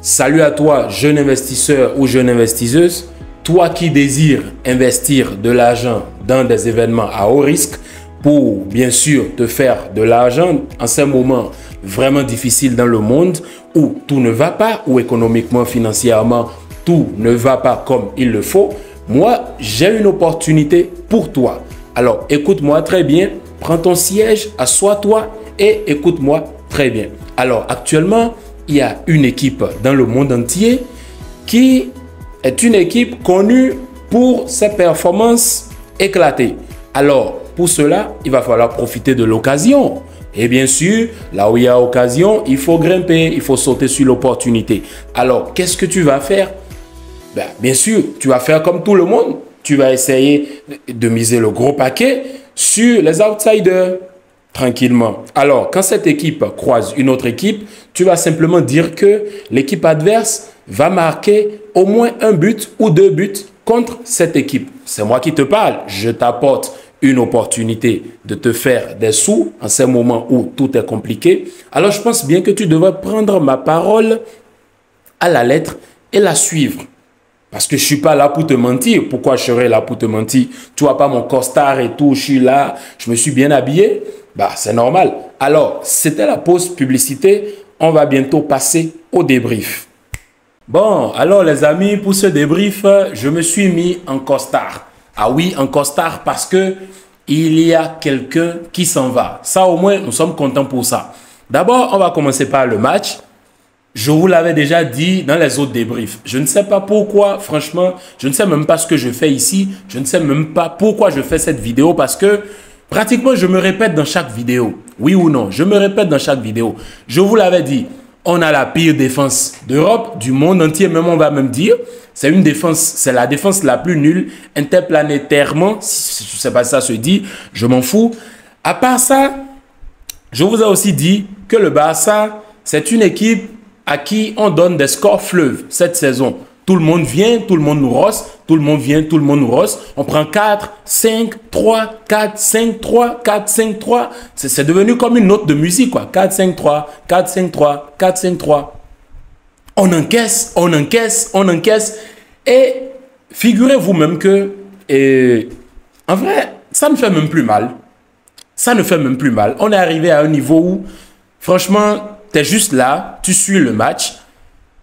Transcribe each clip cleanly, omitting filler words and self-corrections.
Salut à toi, jeune investisseur ou jeune investisseuse. Toi qui désires investir de l'argent dans des événements à haut risque pour bien sûr te faire de l'argent en ces moments vraiment difficiles dans le monde où tout ne va pas, où économiquement, financièrement, tout ne va pas comme il le faut. Moi, j'ai une opportunité pour toi. Alors, écoute-moi très bien, prends ton siège, assois-toi et écoute-moi très bien. Alors, actuellement, il y a une équipe dans le monde entier qui est une équipe connue pour ses performances éclatées. Alors, pour cela, il va falloir profiter de l'occasion. Et bien sûr, là où il y a occasion, il faut grimper, il faut sauter sur l'opportunité. Alors, qu'est-ce que tu vas faire? Bien sûr, tu vas faire comme tout le monde. Tu vas essayer de miser le gros paquet sur les outsiders tranquillement. Alors, quand cette équipe croise une autre équipe, tu vas simplement dire que l'équipe adverse va marquer au moins un but ou deux buts contre cette équipe. C'est moi qui te parle. Je t'apporte une opportunité de te faire des sous en ces moments où tout est compliqué. Alors, je pense bien que tu devrais prendre ma parole à la lettre et la suivre. Parce que je ne suis pas là pour te mentir. Pourquoi je serais là pour te mentir? Tu vois pas mon costard et tout, je suis là, je me suis bien habillé. C'est normal. Alors, c'était la pause publicité. On va bientôt passer au débrief. Bon, alors les amis, pour ce débrief, je me suis mis en costard. Ah oui, en costard parce que il y a quelqu'un qui s'en va. Ça au moins, nous sommes contents pour ça. D'abord, on va commencer par le match. Je vous l'avais déjà dit dans les autres débriefs. Je ne sais pas pourquoi, franchement, je ne sais même pas ce que je fais ici. Je ne sais même pas pourquoi je fais cette vidéo parce que pratiquement, je me répète dans chaque vidéo. Oui ou non, je me répète dans chaque vidéo. Je vous l'avais dit, on a la pire défense d'Europe, du monde entier, même on va même dire. C'est une défense, c'est la défense la plus nulle interplanétairement. Si je ne sais pas si ça se dit, je m'en fous. À part ça, je vous ai aussi dit que le Barça, c'est une équipe à qui on donne des scores fleuves cette saison. Tout le monde vient, tout le monde nous rosse, tout le monde vient, tout le monde nous rosse. On prend 4, 5, 3, 4, 5, 3, 4, 5, 3. C'est devenu comme une note de musique, quoi. 4, 5, 3, 4, 5, 3, 4, 5, 3. On encaisse, on encaisse, on encaisse. Et figurez-vous même que, en vrai, ça ne fait même plus mal. Ça ne fait même plus mal. On est arrivé à un niveau où, franchement, tu es juste là, tu suis le match,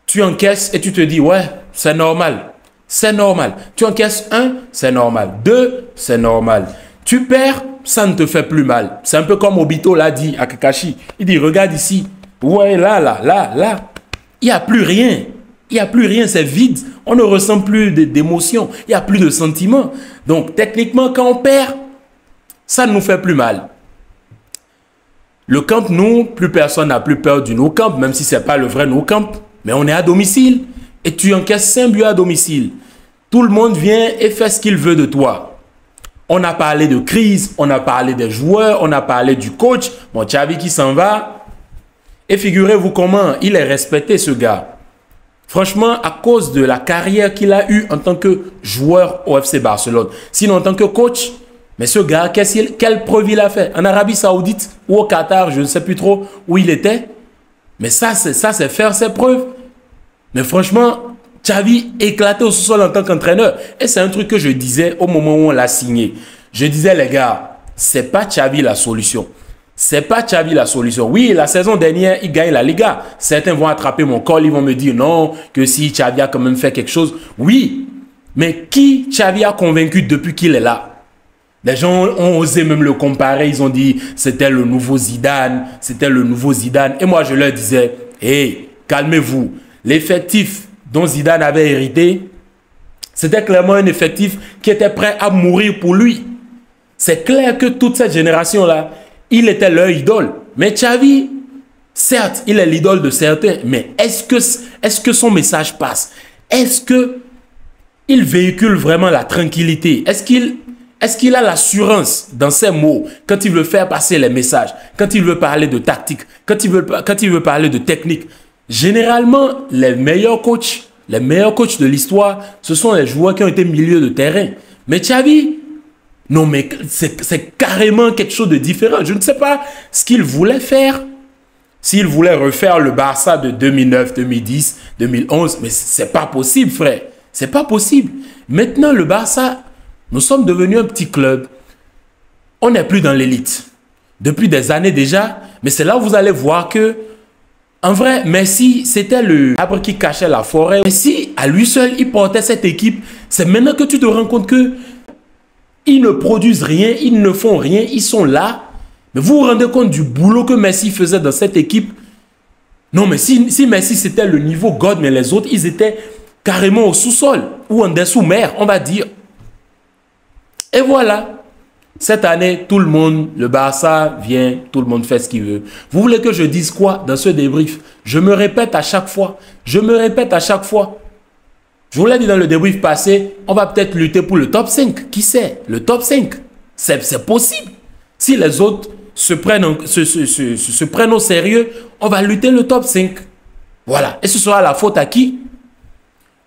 tu encaisses et tu te dis, ouais, c'est normal. C'est normal. Tu encaisses 1, c'est normal. 2, c'est normal. Tu perds, ça ne te fait plus mal. C'est un peu comme Obito l'a dit à Kakashi. Il dit, regarde ici. Ouais, là. Il n'y a plus rien. Il n'y a plus rien, c'est vide. On ne ressent plus d'émotion. Il n'y a plus de sentiments. Donc, techniquement, quand on perd, ça ne nous fait plus mal. Le Camp Nou, plus personne n'a plus peur du Nou Camp, même si ce n'est pas le vrai Nou Camp. Mais on est à domicile et tu encaisses 5 buts à domicile. Tout le monde vient et fait ce qu'il veut de toi. On a parlé de crise, on a parlé des joueurs, on a parlé du coach. Bon, Xavi qui s'en va. Et figurez-vous comment il est respecté, ce gars. Franchement, à cause de la carrière qu'il a eue en tant que joueur au FC Barcelone. Sinon, en tant que coach, mais ce gars, quelle preuve il a fait? En Arabie Saoudite ou au Qatar, je ne sais plus trop où il était. Mais ça, c'est faire ses preuves. Mais franchement, Xavi éclaté au sous-sol en tant qu'entraîneur. Et c'est un truc que je disais au moment où on l'a signé. Je disais, les gars, c'est pas Xavi la solution. C'est pas Xavi la solution. Oui, la saison dernière, il gagne la Liga. Certains vont attraper mon col, ils vont me dire non, que si Xavi a quand même fait quelque chose. Oui, mais qui Xavi a convaincu depuis qu'il est là? Les gens ont osé même le comparer. Ils ont dit c'était le nouveau Zidane. C'était le nouveau Zidane. Et moi, je leur disais, hey, calmez-vous. L'effectif dont Zidane avait hérité, c'était clairement un effectif qui était prêt à mourir pour lui. C'est clair que toute cette génération-là, il était leur idole. Mais Xavi, certes, il est l'idole de certains. Mais est-ce que son message passe? Est-ce qu'il véhicule vraiment la tranquillité? Est-ce qu'il a l'assurance dans ses mots quand il veut faire passer les messages, quand il veut parler de tactique, quand il veut parler de technique? Généralement, les meilleurs coachs de l'histoire, ce sont les joueurs qui ont été milieu de terrain. Mais Xavi, non mais c'est carrément quelque chose de différent. Je ne sais pas ce qu'il voulait faire. S'il voulait refaire le Barça de 2009, 2010, 2011, mais c'est pas possible, frère. C'est pas possible. Maintenant, le Barça, nous sommes devenus un petit club. On n'est plus dans l'élite. Depuis des années déjà, mais c'est là où vous allez voir que, en vrai, Messi, c'était le arbre qui cachait la forêt. Messi, à lui seul, il portait cette équipe. C'est maintenant que tu te rends compte que ils ne produisent rien, ils ne font rien, ils sont là. Mais vous vous rendez compte du boulot que Messi faisait dans cette équipe? Non, mais si Messi c'était le niveau God, mais les autres, ils étaient carrément au sous-sol ou en dessous-mer, on va dire. Et voilà. Cette année, tout le monde, le Barça vient, tout le monde fait ce qu'il veut. Vous voulez que je dise quoi dans ce débrief? Je me répète à chaque fois. Je me répète à chaque fois. Je vous l'ai dit dans le débrief passé, on va peut-être lutter pour le top 5. Qui sait? Le top 5. C'est possible. Si les autres se prennent au sérieux, on va lutter le top 5. Voilà. Et ce sera la faute à qui?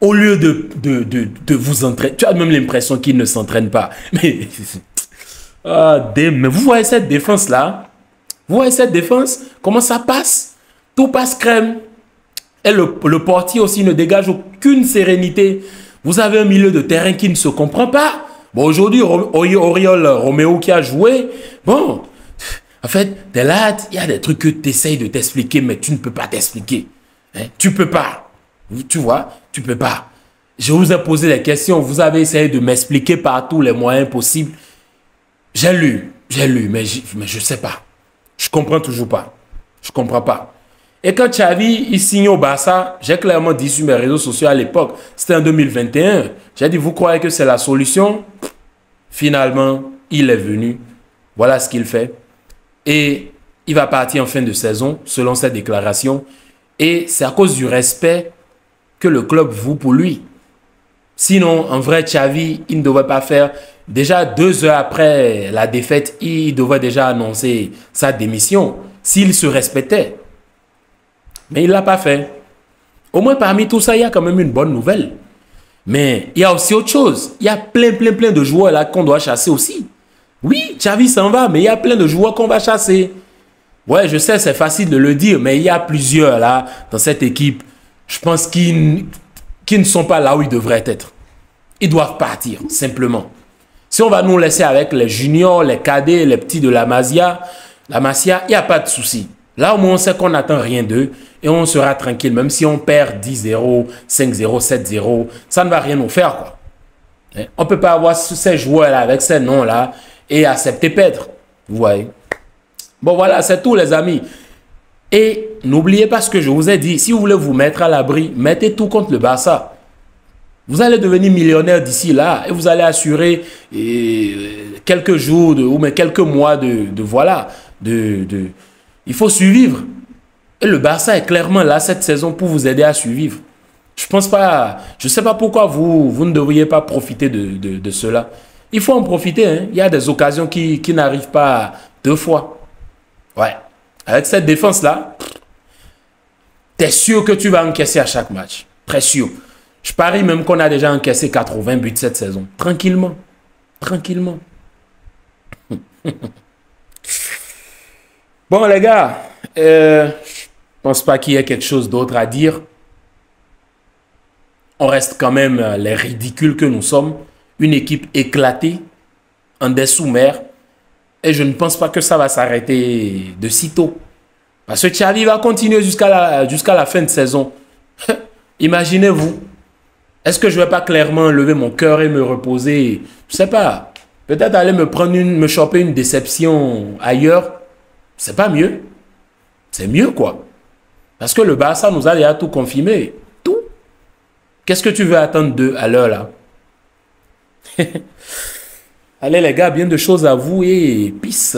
Au lieu de vous entraîner. Tu as même l'impression qu'ils ne s'entraînent pas. Mais... mais vous voyez cette défense-là? Vous voyez cette défense? Comment ça passe? Tout passe crème. Et le portier aussi ne dégage aucune sérénité. Vous avez un milieu de terrain qui ne se comprend pas. Bon, aujourd'hui, Oriol Roméo qui a joué. Bon, en fait, t'es là, il y a des trucs que tu essayes de t'expliquer, mais tu ne peux pas t'expliquer. Hein? Tu peux pas. Tu vois, tu peux pas. Je vous ai posé des questions. Vous avez essayé de m'expliquer par tous les moyens possibles. J'ai lu, mais je sais pas. Je comprends toujours pas. Je comprends pas. Et quand Xavi, il signe au Barça, j'ai clairement dit sur mes réseaux sociaux à l'époque, c'était en 2021, j'ai dit, vous croyez que c'est la solution? Finalement, il est venu. Voilà ce qu'il fait. Et il va partir en fin de saison, selon cette déclaration. Et c'est à cause du respect que le club voue pour lui. Sinon, en vrai, Xavi, il ne devrait pas faire... Déjà 2 heures après la défaite, il devrait déjà annoncer sa démission, s'il se respectait. Mais il ne l'a pas fait. Au moins, parmi tout ça, il y a quand même une bonne nouvelle. Mais il y a aussi autre chose. Il y a plein de joueurs là qu'on doit chasser aussi. Oui, Xavi s'en va, mais il y a plein de joueurs qu'on va chasser. Ouais, je sais, c'est facile de le dire, mais il y a plusieurs là, dans cette équipe, je pense qu'ils ne sont pas là où ils devraient être. Ils doivent partir, simplement. Si on va nous laisser avec les juniors, les cadets, les petits de la Masia, il n'y a pas de souci. Là, au moins, on sait qu'on n'attend rien d'eux et on sera tranquille. Même si on perd 10-0, 5-0, 7-0, ça ne va rien nous faire, quoi. On ne peut pas avoir ces joueurs-là avec ces noms-là et accepter perdre. Vous voyez? Bon, voilà, c'est tout, les amis. Et n'oubliez pas ce que je vous ai dit. Si vous voulez vous mettre à l'abri, mettez tout contre le Barça. Vous allez devenir millionnaire d'ici là et vous allez assurer quelques jours ou même quelques mois voilà. Il faut survivre. Et le Barça est clairement là cette saison pour vous aider à survivre. Je pense pas, je sais pas pourquoi vous ne devriez pas profiter de cela. Il faut en profiter. Hein. Il y a des occasions qui n'arrivent pas 2 fois. Ouais. Avec cette défense-là, tu es sûr que tu vas encaisser à chaque match. Très sûr. Je parie même qu'on a déjà encaissé 80 buts cette saison. Tranquillement. Tranquillement. Bon, les gars, je pense pas qu'il y ait quelque chose d'autre à dire. On reste quand même les ridicules que nous sommes. Une équipe éclatée, en dessous-mer. Et je ne pense pas que ça va s'arrêter de sitôt. Parce que Xavi va continuer jusqu'à la fin de saison. Imaginez-vous. Est-ce que je ne vais pas clairement lever mon cœur et me reposer? Je ne sais pas. Peut-être aller me choper une déception ailleurs. C'est pas mieux. C'est mieux, quoi. Parce que le Barça nous a déjà tout confirmé. Tout. Qu'est-ce que tu veux attendre d'eux à l'heure, là? Allez, les gars, bien de choses à vous et peace.